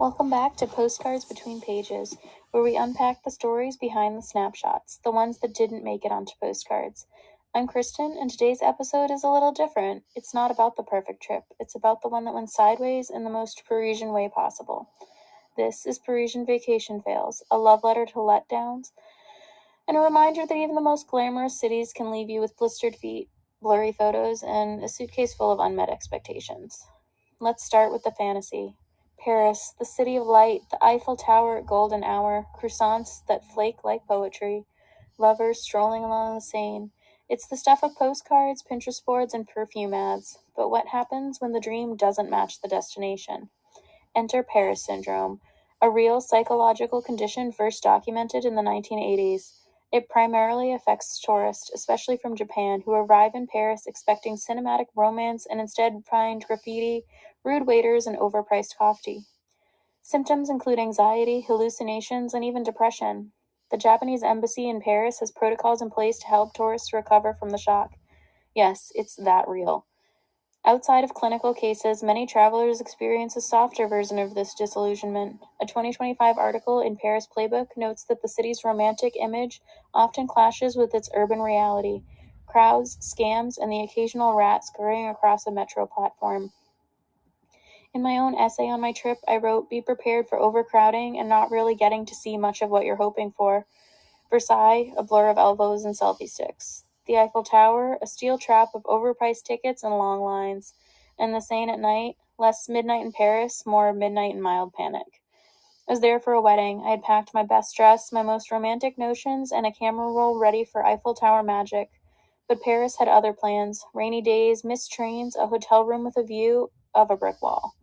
Welcome back to Postcards Between Pages, where we unpack the stories behind the snapshots, the ones that didn't make it onto postcards. I'm Kristen, and today's episode is a little different. It's not about the perfect trip, it's about the one that went sideways in the most Parisian way possible. This is Parisian Vacation Fails, a love letter to Letdowns, and a reminder that even the most glamorous cities can leave you with blistered feet, blurry photos, and a suitcase full of unmet expectations. Let's start with the fantasy. Paris, the city of light, the Eiffel Tower at golden hour, croissants that flake like poetry, lovers strolling along the Seine. It's the stuff of postcards, Pinterest boards, and perfume ads. But what happens when the dream doesn't match the destination? Enter Paris syndrome, a real psychological condition first documented in the 1980s. It primarily affects tourists, especially from Japan, who arrive in Paris expecting cinematic romance and instead find graffiti, rude waiters, and overpriced coffee. Symptoms include anxiety, hallucinations, and even depression. The Japanese embassy in Paris has protocols in place to help tourists recover from the shock. Yes, it's that real. Outside of clinical cases, many travelers experience a softer version of this disillusionment. A 2025 article in Paris Playbook notes that the city's romantic image often clashes with its urban reality: crowds, scams, and the occasional rat scurrying across a metro platform. In my own essay on my trip, I wrote, "Be prepared for overcrowding and not really getting to see much of what you're hoping for." Versailles, a blur of elbows and selfie sticks. The Eiffel Tower, a steel trap of overpriced tickets and long lines. And the Seine at night, less midnight in Paris, more midnight in mild panic. I was there for a wedding. I had packed my best dress, my most romantic notions, and a camera roll ready for Eiffel Tower magic. But Paris had other plans: rainy days, missed trains, a hotel room with a view of a brick wall.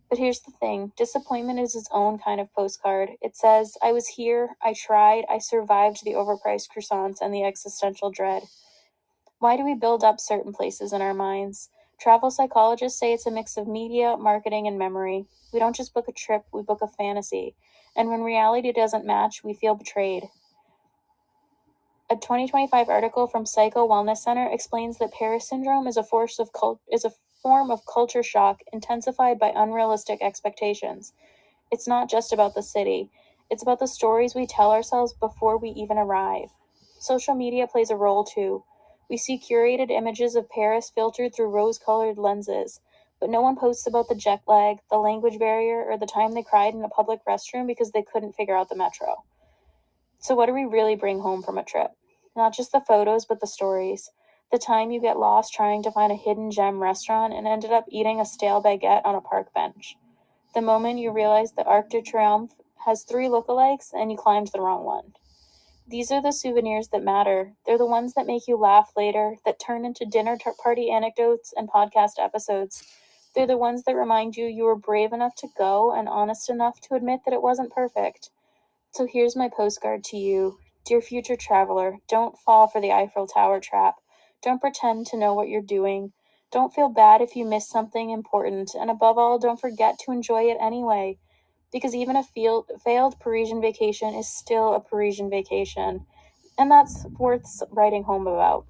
But here's the thing, disappointment is its own kind of postcard. It says, I was here, I tried, I survived the overpriced croissants and the existential dread. Why do we build up certain places in our minds? Travel psychologists say it's a mix of media, marketing, and memory. We don't just book a trip, we book a fantasy. And when reality doesn't match, we feel betrayed. A 2025 article from Psycho Wellness Center explains that Paris syndrome is a form of culture shock intensified by unrealistic expectations. It's not just about the city. It's about the stories we tell ourselves before we even arrive. Social media plays a role too. We see curated images of Paris filtered through rose-colored lenses, but no one posts about the jet lag, the language barrier, or the time they cried in a public restroom because they couldn't figure out the metro. So what do we really bring home from a trip? Not just the photos, but the stories. The time you get lost trying to find a hidden gem restaurant and ended up eating a stale baguette on a park bench. The moment you realize the Arc de Triomphe has 3 lookalikes and you climbed the wrong one. These are the souvenirs that matter. They're the ones that make you laugh later, that turn into dinner party anecdotes and podcast episodes. They're the ones that remind you were brave enough to go and honest enough to admit that it wasn't perfect. So here's my postcard to you. Dear future traveler, don't fall for the Eiffel Tower trap. Don't pretend to know what you're doing. Don't feel bad if you miss something important. And above all, don't forget to enjoy it anyway. Because even a failed Parisian vacation is still a Parisian vacation. And that's worth writing home about.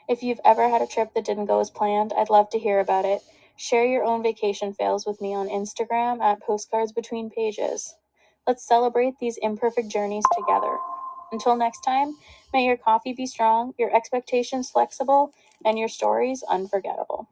If you've ever had a trip that didn't go as planned, I'd love to hear about it. Share your own vacation fails with me on Instagram at Postcards Between Pages. Let's celebrate these imperfect journeys together. Until next time, may your coffee be strong, your expectations flexible, and your stories unforgettable.